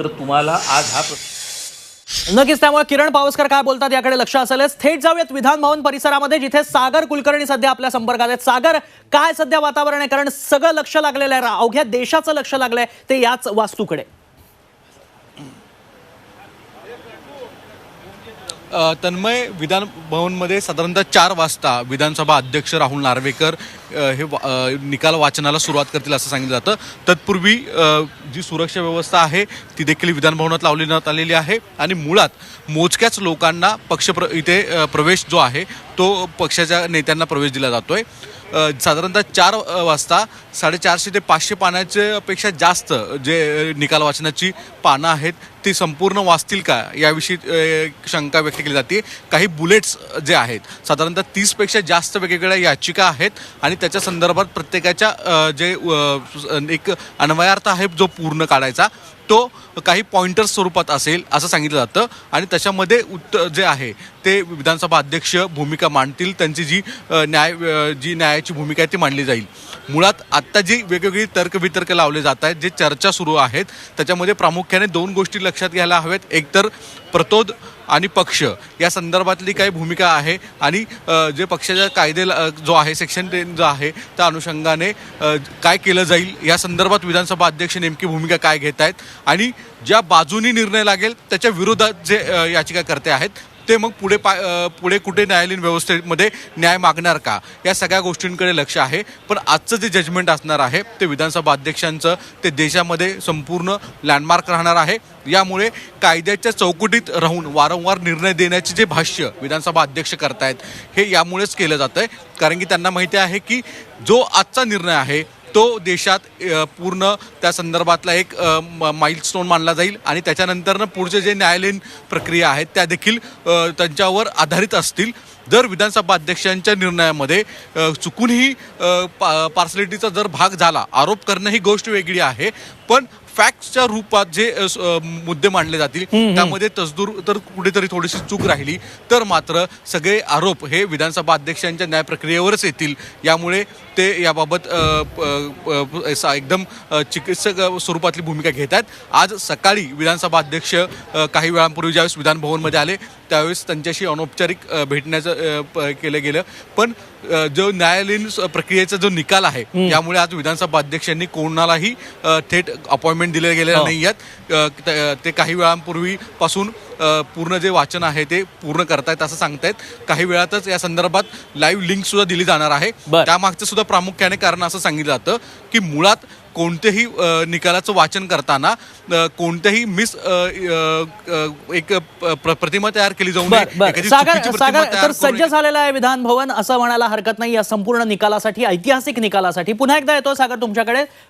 तर तुम्हाला आज हा नक्कीच त्यामुळे किरण पावसकर काय बोलतात याकडे लक्ष असेलच. थेट जाऊयात विधान भवन परिसरामध्ये, जिथे सागर कुलकर्णी सध्या आपल्या संपर्कात आहेत. सागर, काय सध्या वातावरण आहे? कारण सगळं लक्ष लागलेलं आहे, अवघ्या देशाचं लक्ष लागलंय ते याच वास्तूकडे. तन्मय, विधान भवनमध्ये साधारणतः 4 वाजता विधानसभा अध्यक्ष राहुल नार्वेकर हे निकाल वाचनाला सुरुवात करतील असं सांगितलं जातं. तत्पूर्वी जी सुरक्षा व्यवस्था आहे ती देखील विधान भवनात लावण्यात आलेली आहे आणि मुळात मोजक्याच लोकांना इथे प्रवेश जो आहे तो पक्षाच्या नेत्यांना प्रवेश दिला जातोय. साधारणतः 4 वाजता 450 ते 500 पानाच्या पेक्षा जास्त जे निकाल वाचनाची पानं आहेत ती संपूर्ण वाचतील का याविषयी शंका व्यक्त केली जाते. काही बुलेट्स जे आहेत, साधारणतः 30पेक्षा जास्त वेगवेगळ्या याचिका आहेत आणि त्याच्या संदर्भात प्रत्येकाच्या जे एक अन्वयार्थ आहे जो पूर्ण काढायचा तो काही पॉइंटर्स स्वरूपात असेल असं सांगितलं जातं आणि त्याच्यामध्ये जे आहे ते विधानसभा अध्यक्ष भूमिका मांडतील. त्यांची जी न्यायाची भूमिका आहे ती मांडली जाईल. मुळात आत्ता जी वेगवेगळी तर्कवितर्क लावले जात आहेत, जे चर्चा सुरू आहेत, त्याच्यामध्ये प्रामुख्याने 2 गोष्टी लक्षात घ्यायला हव्यात. एक तर प्रतोद आणि पक्ष या संदर्भातली काही भूमिका आहे आणि जे पक्षाच्या कायदे जो आहे सेक्शन 10 जो आहे त्या अनुषंगाने काय केलं जाईल या संदर्भात विधानसभा अध्यक्ष नेमकी भूमिका काय घेत आहेत आणि ज्या बाजूनी निर्णय लागेल त्याच्या विरोधात जे याचिकाकर्ते आहेत ते मग पुढे कुठे न्यायालयीन व्यवस्थेमध्ये न्याय मागणार का, या सगळ्या गोष्टींकडे लक्ष आहे. पण आजचं जे जजमेंट असणार आहे ते विधानसभा अध्यक्षांचं ते देशामध्ये संपूर्ण लँडमार्क राहणार आहे. यामुळे कायद्याच्या चौकटीत राहून वारंवार निर्णय देण्याचे जे भाष्य विधानसभा अध्यक्ष करतायत हे यामुळेच केलं जात आहे. कारण की त्यांना माहिती आहे की जो आजचा निर्णय आहे तो देशात पूर्ण त्या संदर्भातला एक माइलस्टोन मानला जाईल आणि त्याच्यानंतरनं पुढचे जे न्यायालयीन प्रक्रिया आहेत त्या देखील त्यांच्यावर आधारित असतील. जर विधानसभा अध्यक्षांच्या निर्णयामध्ये चुकूनही पार्सलिटीचा जर भाग झाला, आरोप करणं ही गोष्ट वेगळी आहे, पण फॅक्ट्सच्या रूपात जे मुद्दे मांडले जातील त्यामध्ये तसदूर तर कुठेतरी थोडीशी चूक राहिली तर मात्र सगळे आरोप हे विधानसभा अध्यक्षांच्या न्याय प्रक्रियेवरच येतील. यामुळे ते याबाबत एकदम चिकित्सक स्वरूपातली भूमिका घेत आहेत. आज सकाळी विधानसभा अध्यक्ष काही वेळांपूर्वी ज्यावेळेस विधान भवनमध्ये आले त्यावेळेस त्यांच्याशी अनौपचारिक भेटण्याचं केलं गेलं. पण जो न्यायालयीन प्रक्रियेचा जो निकाल आहे यामुळे आज विधानसभा अध्यक्षांनी कोणालाही थेट अपॉइंटमेंट दिले गेलेले नाही आहेत. ते काही वेळांपूर्वी पासून पूर्ण जे वाचन आहे ते पूर्ण करतायत असं सांगतायत. काही वेळातच या संदर्भात लाईव्ह लिंक सुद्धा दिली जाणार आहे. त्यामागचं सुद्धा प्रामुख्याने कारण असं सांगितलं जातं की मुळात कोणतेही निकालाचं वाचन करताना कोणत्याही एक प्रतिमा तयार केली जाऊ नये. सागर, सज्ज झालेलं आहे विधान भवन असं म्हणायला हरकत नाही या संपूर्ण निकालासाठी, ऐतिहासिक निकालासाठी. पुन्हा एकदा येतो सागर तुमच्याकडे.